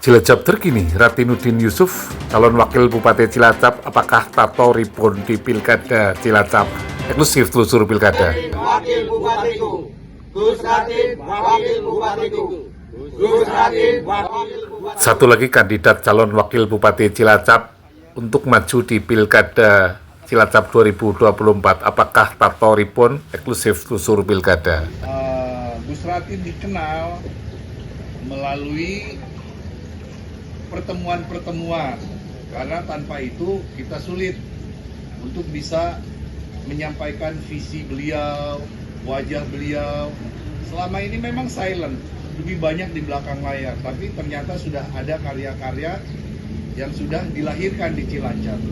Cilacap terkini, Ratinudin Yusuf, calon wakil Bupati Cilacap, apakah tato ribon di Pilkada Cilacap? Eksklusif telusur Pilkada. Wakil Bupatiku, Gus Ratin, Wakil Bupatiku, Gus Ratin, Wakil Bupatiku. Satu lagi kandidat calon wakil Bupati Cilacap untuk maju di Pilkada Cilacap 2024. Apakah tato ribon? Eksklusif telusur Pilkada. Gus Ratin dikenal melalui pertemuan-pertemuan, karena tanpa itu kita sulit untuk bisa menyampaikan visi beliau, wajah beliau. Selama ini memang silent, lebih banyak di belakang layar, tapi ternyata sudah ada karya-karya yang sudah dilahirkan di Cilacap.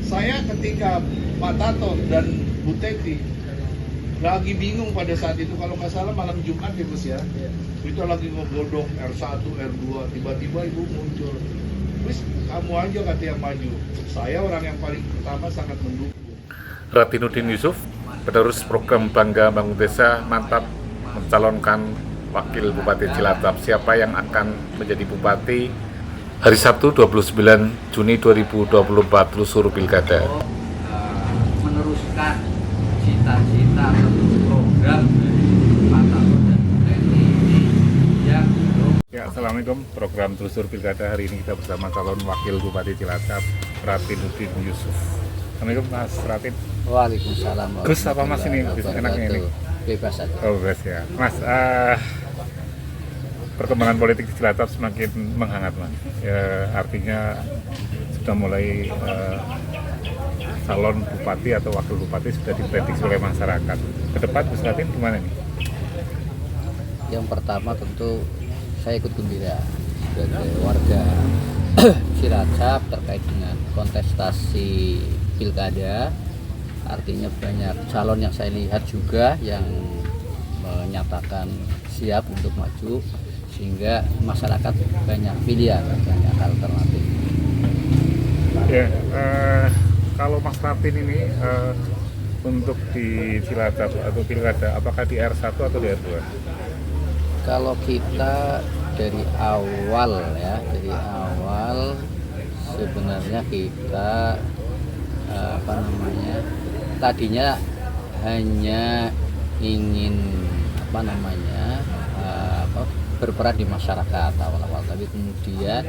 Saya ketika Pak Tato dan Bu Teti lagi bingung pada saat itu, kalau nggak salah malam Jumat ya Gus ya, kita lagi ngegodok R1, R2, tiba-tiba Ibu muncul. Terus kamu aja kata yang maju. Saya orang yang paling pertama sangat mendukung. Ratinudin Yusuf, penerus program Bangga Bangun Desa, mantap mencalonkan wakil Bupati Cilacap. Siapa yang akan menjadi Bupati? Hari Sabtu 29 Juni 2024, telusur Pilkada. Meneruskan cita-cita atau program dari Pak Tato dan Bu Teti ini yang Ya, Assalamualaikum. Program telusur Pilkada hari ini kita bersama calon wakil Bupati Cilacap, Ratinudin Yusuf. Assalamualaikum Mas Ratin. Waalaikumsalam. Gus apa Mas ini? Enaknya ini? Bebas aja. Oh, bebas ya. Mas, perkembangan politik di Cilacap semakin menghangat Mas. Ya, artinya sudah mulai calon bupati atau wakil bupati sudah diprediksi oleh masyarakat. Ke depan Gus Ratin gimana nih? Yang pertama tentu saya ikut gembira sebagai warga Cilacap terkait dengan kontestasi pilkada. Artinya banyak calon yang saya lihat juga yang menyatakan siap untuk maju, sehingga masyarakat banyak pilihan, banyak alternatif. Ya, kalau Mas Ratin ini untuk di Cilacap atau pilkada, apakah di R1 atau di R2? Kalau kita dari awal sebenarnya kita tadinya hanya ingin berperan di masyarakat awal-awal, tapi kemudian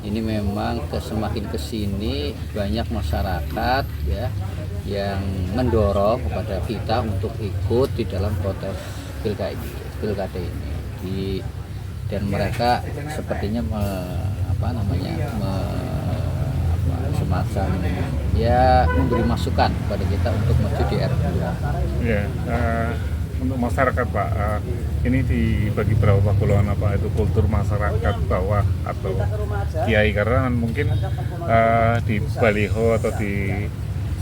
ini memang semakin kesini banyak masyarakat ya yang mendorong kepada kita untuk ikut di dalam proses pilkada ini. Dan mereka sepertinya semacam ya memberi masukan kepada kita untuk maju di R2. Ya, untuk masyarakat Pak, ini dibagi berapa golongan, apa itu kultur masyarakat bawah atau kiai, karena mungkin di baliho atau di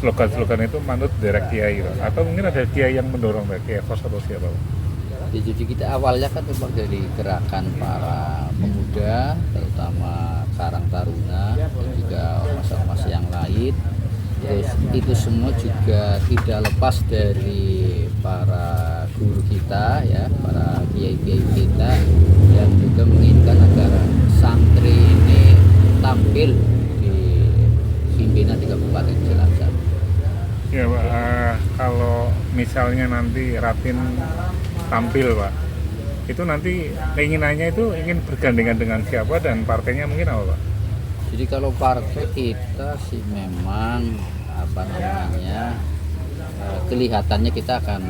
slogan-slogan itu manut derek kiai, atau mungkin ada kiai yang mendorong kiai Fos atau siapa Pak? Jadi kita awalnya kan memang dari gerakan para pemuda, terutama Karang Taruna dan juga masa-masa yang lain. Terus itu semua juga tidak lepas dari para guru kita ya, para kiai-kiai kita yang juga menginginkan agar santri ini tampil di pimpinan di Kabupaten Cilacap. Ya Pak, kalau misalnya nanti Ratin tampil Pak, itu nanti keinginannya itu ingin bergandengan dengan siapa dan partainya mungkin apa Pak? Jadi kalau partai kita sih memang kelihatannya kita akan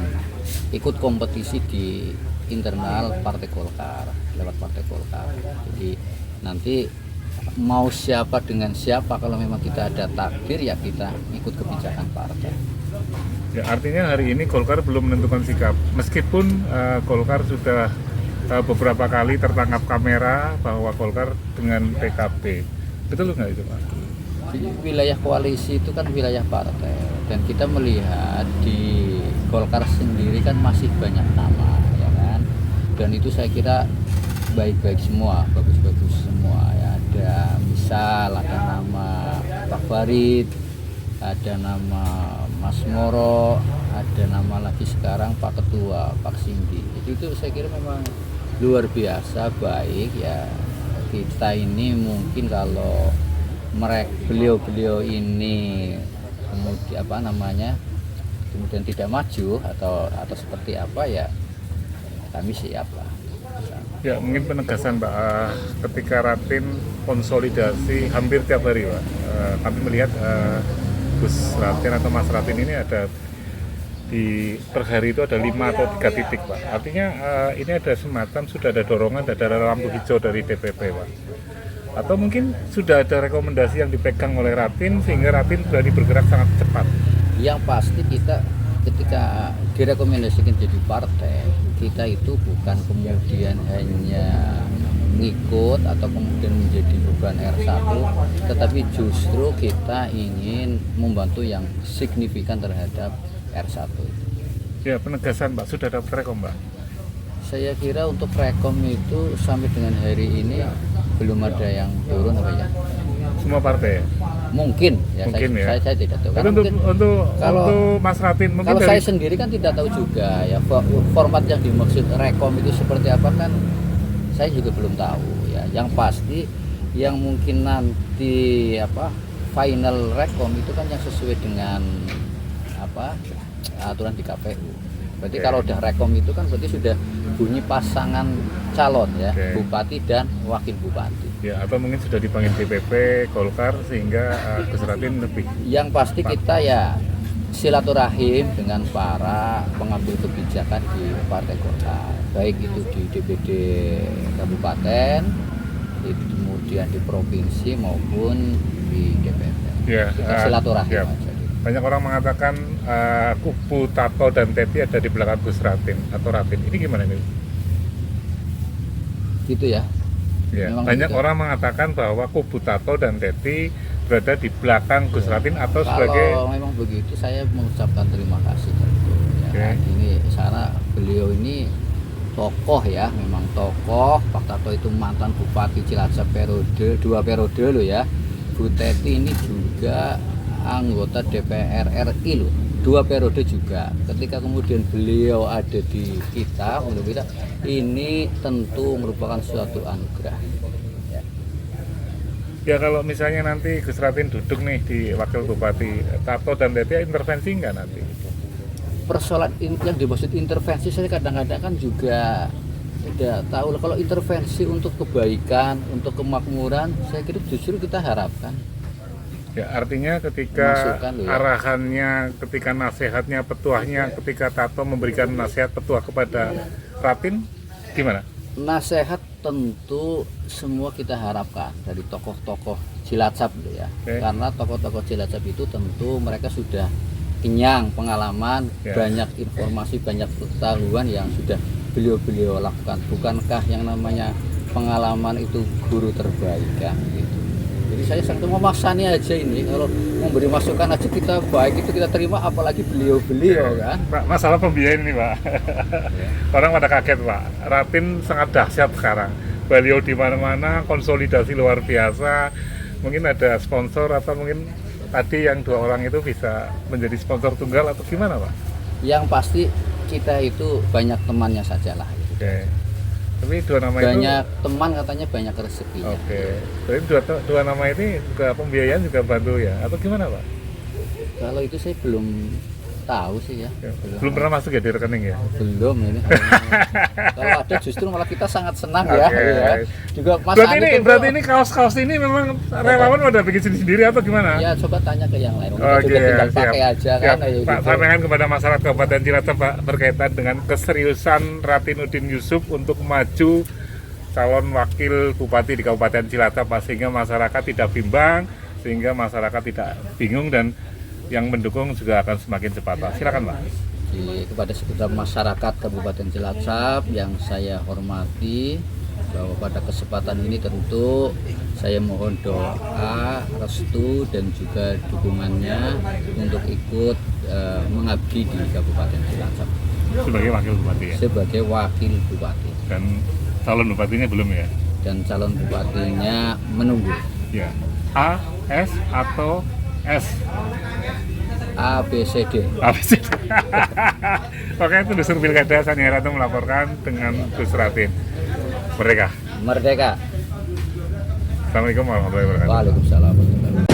ikut kompetisi di internal Partai Golkar, lewat Partai Golkar. Jadi nanti mau siapa dengan siapa, kalau memang kita ada takdir ya kita ikut kebijakan partai. Ya, artinya hari ini Golkar belum menentukan sikap, meskipun Golkar sudah beberapa kali tertangkap kamera bahwa Golkar dengan PKB. Betul nggak itu Pak? Jadi wilayah koalisi itu kan wilayah partai, dan kita melihat di Golkar sendiri kan masih banyak nama ya kan, dan itu saya kira baik-baik semua, bagus-bagus semua ya. Ada misal ada nama Pak Farid, ada nama Mas Moro, ada nama lagi sekarang Pak Ketua, Pak Sindi. Itu saya kira memang luar biasa baik ya. kita ini mungkin kalau beliau ini kemudian tidak maju atau seperti apa ya kami siap lah. Ya mungkin penegasan Pak, ketika Ratin konsolidasi hampir tiap hari Pak, kami melihat Gus Ratin atau Mas Ratin ini ada per hari itu ada 5 atau 3 titik Pak. Artinya ini ada semacam sudah ada dorongan, ada lampu hijau dari DPP Pak. Atau mungkin sudah ada rekomendasi yang dipegang oleh Ratin sehingga Ratin berani bergerak sangat cepat. Yang pasti kita ketika direkomendasikan jadi partai, kita itu bukan kemudian hanya ngikut atau kemudian menjadi beban R1, tetapi justru kita ingin membantu yang signifikan terhadap R1. Ya penegasan Pak, sudah dapat rekom Pak? Saya kira untuk rekom itu sampai dengan hari ini belum ada yang turun apa ya? Semua partai ya? Mungkin ya, Mungkin saya tidak tahu. Tapi Karena untuk kalau Mas Ratin mungkin kalau dari saya sendiri kan tidak tahu juga ya format yang dimaksud rekom itu seperti apa kan saya juga belum tahu ya. Yang pasti yang mungkin nanti final rekom itu kan yang sesuai dengan aturan di KPU. Berarti kalau udah rekom itu kan berarti sudah bunyi pasangan calon ya, bupati dan wakil bupati. Ya, atau mungkin sudah dipanggil DPP Golkar sehingga Gus Ratin lebih. Yang pasti kita ya silaturahim dengan para pengambil kebijakan di Partai Golkar, baik itu di DPD kabupaten, kemudian di provinsi maupun di DPP. Ya, Kita silaturahim ya. aja. Banyak orang mengatakan kubu Tato dan Teti ada di belakang Gus Ratin atau Ratin. Ini gimana nih? Gitu ya. Ya, Memang banyak begitu. orang mengatakan bahwa kubu Tato dan Teti berada di belakang Gus Ratin atau Kalau sebagai memang begitu saya mengucapkan terima kasih tentu ya. Ini sana beliau ini tokoh ya, memang tokoh. Pak Tato itu mantan Bupati Cilacap periode 2 periode loh ya. Bu Teti ini juga anggota DPR RI loh, 2 periode juga. Ketika kemudian beliau ada di kita, menurut kita ini tentu merupakan suatu anugerah. ya kalau misalnya nanti Gus Ratin duduk nih di wakil bupati, Tato dan Teti intervensi nggak nanti? Persoalan yang dimaksud intervensi saya kadang-kadang kan juga tidak tahu. Kalau intervensi untuk kebaikan, untuk kemakmuran, saya kira justru kita harapkan. Ya artinya ketika Masukan loh ya. arahannya, ketika nasihatnya, petuahnya, ketika Tato memberikan nasihat petuah kepada Ratin, gimana? Nasihat tentu semua kita harapkan dari tokoh-tokoh Cilacap ya. Karena tokoh-tokoh Cilacap itu tentu mereka sudah kenyang pengalaman, banyak informasi, banyak pengetahuan yang sudah beliau lakukan. Bukankah yang namanya pengalaman itu guru terbaik kan gitu. Jadi saya sangat memasani aja ini, kalau memberi masukan aja kita baik itu kita terima, apalagi beliau kan. Pak, masalah pembiayaan ini Pak. Orang pada kaget Pak. Ratin sangat dahsyat sekarang. Beliau di mana-mana, konsolidasi luar biasa. Mungkin ada sponsor atau mungkin tadi yang 2 orang itu bisa menjadi sponsor tunggal atau gimana Pak? Yang pasti kita itu banyak temannya sajalah. Oke. Tapi 2 nama Banyak itu teman katanya banyak rezekinya. Oke. Jadi dua nama ini juga pembiayaan juga bantu ya atau gimana Pak? Kalau itu saya belum tahu sih ya. Belum pernah masuk ya di rekening ya? Belum ini. Kalau ada justru malah kita sangat senang ya. Oke. Ya. Juga Mas Berarti Andi ini, tentu- berarti ini kaos-kaos ini memang relawan udah bikin sendiri atau gimana? Ya coba tanya ke yang lain. Kita Oke, juga tinggal siap. pakai aja Siap. kan kayak Pak, gitu. sampaikan kepada masyarakat Kabupaten Cilacap Pak berkaitan dengan keseriusan Ratinuddin Yusuf untuk maju calon wakil bupati di Kabupaten Cilacap Pak, sehingga masyarakat tidak bimbang, sehingga masyarakat tidak bingung dan yang mendukung juga akan semakin cepat Pak. Silakan Pak. Kepada segenap masyarakat Kabupaten Cilacap yang saya hormati, bahwa pada kesempatan ini tentu saya mohon doa, restu dan juga dukungannya untuk ikut mengabdi di Kabupaten Cilacap Sebagai wakil bupati ya. sebagai wakil bupati, Dan calon bupatinya belum ya? dan calon bupatinya menunggu. Ya. A, S atau S? ABCD. Apa sih? Oke, itu Dusur Pilkada Sania Ratu melaporkan dengan Gus Ratin. Merdeka. Merdeka. Assalamualaikum warahmatullahi wabarakatuh. Waalaikumsalam warahmatullahi wabarakatuh.